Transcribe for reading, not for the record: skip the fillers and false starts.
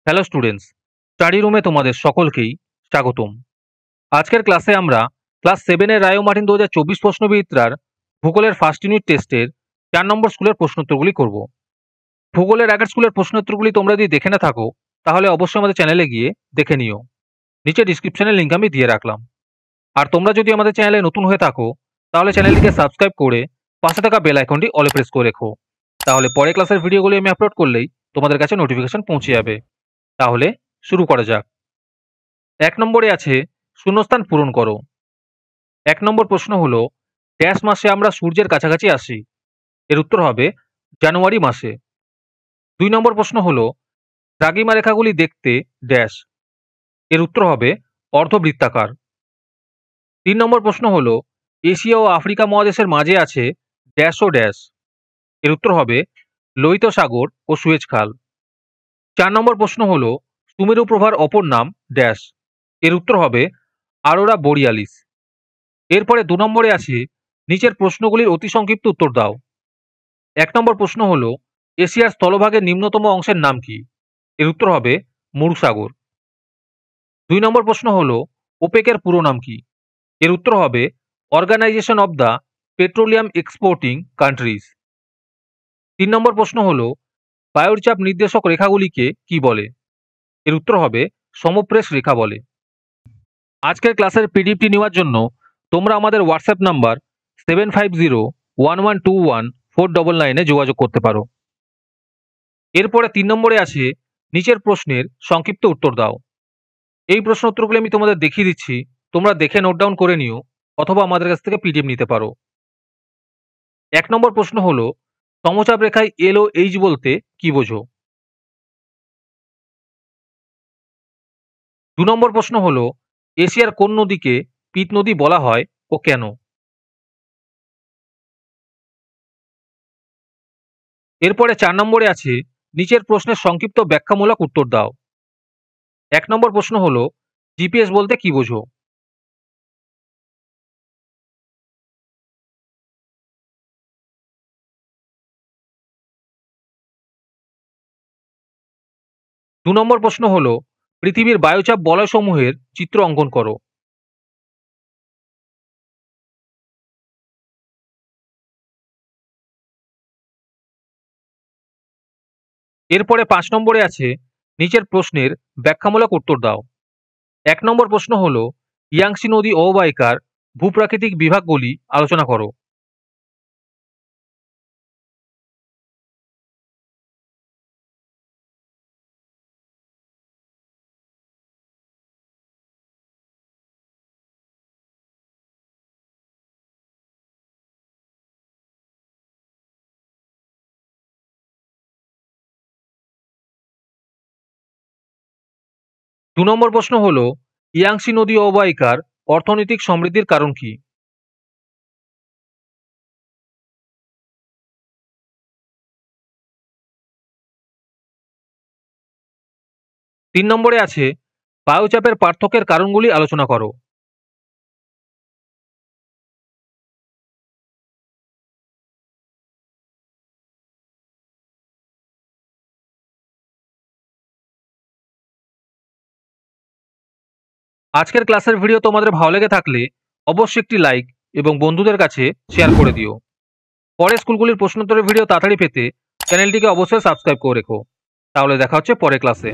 Hello students, study রুমে তোমাদের সকলকেই স্বাগতম। আজকের ক্লাসে আমরা ক্লাস 7-এর রায় ও মার্টিন 2024 প্রশ্নবিচিত্রার ভূগোলের ফার্স্ট ইউনিট টেস্টের 4 নম্বর স্কুলের প্রশ্নোত্তরগুলি করব। ভূগোলের আগের স্কুলের প্রশ্নোত্তরগুলি তোমরা যদি দেখে না থাকো তাহলে অবশ্যই আমাদের চ্যানেলে গিয়ে দেখে নিও। নিচে ডিসক্রিপশনের লিঙ্ক আমি দিয়ে রাখলাম। আর তোমরা যদি আমাদের চ্যানেলে নতুন হয়ে থাকো তাহলে চ্যানেলটিকে সাবস্ক্রাইব করে পাশে থাকা বেল আইকনটি অলে প্রেস করে রেখো। তাহলে পরে ক্লাসের ভিডিওগুলি আমি আপলোড করলেই তোমাদের কাছে নোটিফিকেশন পৌঁছে যাবে। তাহলে শুরু করা যাক। 1 নম্বরে আছে শূন্যস্থান পূরণ করো। 1 নম্বর প্রশ্ন হলো, ড্যাশ মাসে আমরা সূর্যের কাছাকাছি আসি? এর উত্তর হবে জানুয়ারি মাসে। 2 নম্বর প্রশ্ন হলো, দ্রাঘিমা রেখাগুলি দেখতে ড্যাশ? এর উত্তর হবে অর্ধবৃত্তাকার। 3 নম্বর প্রশ্ন হলো, এশিয়া ও আফ্রিকা মহাদেশের মাঝে আছে ড্যাশ ও ড্যাশ? এর উত্তর হবে লোহিত সাগর ও সুয়েজ খাল। 4 নম্বর প্রশ্ন হলো, সুমেরু প্রভার অপর নাম ড্যাশ? এর উত্তর হবে আরোরা বোরিয়ালিস। এরপরে 2 নম্বরে আছে নিচের প্রশ্নগুলির অতি সংক্ষিপ্ত উত্তর দাও। 1 নম্বর প্রশ্ন হলো, এশিয়ার স্থলভাগের নিম্নতম অংশের নাম কি? এর উত্তর হবে মরুসাগর। 2 নম্বর প্রশ্ন হলো, ওপেকের পুরো নাম কি? এর উত্তর হবে Organization of the Petroleum Exporting Countries. 3 নম্বর প্রশ্ন হলো, বায়ুর চাপ নির্দেশক রেখাগুলিকে কি বলে? এর উত্তর হবে সমপ্রেশ রেখা বলে। আজকের ক্লাসের পিডিএফটি নেওয়ার জন্য তোমরা আমাদের হোয়াটসঅ্যাপ নাম্বার 7501121499 যোগাযোগ করতে পারো। এরপরে 3 নম্বরে আছে নিচের প্রশ্নের সংক্ষিপ্ত উত্তর দাও। এই প্রশ্ন উত্তরগুলি আমি তোমাদের দেখিয়ে দিচ্ছি, তোমরা দেখে নোট ডাউন করে নিও অথবা আমাদের কাছ থেকে পিডিএফ নিতে পারো। 1 নম্বর প্রশ্ন হলো, সমচাপ রেখায় এল ও এইচ বলতে কি বোঝো? 2 নম্বর প্রশ্ন হলো, এশিয়ার কোন নদীকে পিত নদী বলা হয় ও কেন? এরপরে 4 নম্বরে আছে নিচের প্রশ্নের সংক্ষিপ্ত ব্যাখ্যামূলক উত্তর দাও। 1 নম্বর প্রশ্ন হলো, জিপিএস বলতে কি বোঝো? 2 নম্বর প্রশ্ন হলো, পৃথিবীর বায়ুচাপ বলয়সমূহের চিত্র অঙ্কন করো। এরপরে 5 নম্বরে আছে নিচের প্রশ্নের ব্যাখ্যামূলক উত্তর দাও। 1 নম্বর প্রশ্ন হলো, ইয়াংসি নদী অববাহিকার ভূপ্রাকৃতিক বিভাগগুলি আলোচনা করো। 2 নম্বর প্রশ্ন হলো, ইয়াংসি নদী অববাহিকার অর্থনৈতিক সমৃদ্ধির কারণ কি? 3 নম্বরে আছে বায়ুচাপের পার্থক্যের কারণগুলি আলোচনা করো। 'আজকের ক্লাসের ভিডিও তোমাদের ভালো লেগে থাকলে অবশ্যই একটি লাইক এবং বন্ধুদের কাছে শেয়ার করে দিও। পরের স্কুলগুলির প্রশ্নোত্তরের ভিডিও তাড়াতাড়ি পেতে চ্যানেলটিকে অবশ্যই সাবস্ক্রাইব করে রেখো। তাহলে দেখা হচ্ছে পরের ক্লাসে।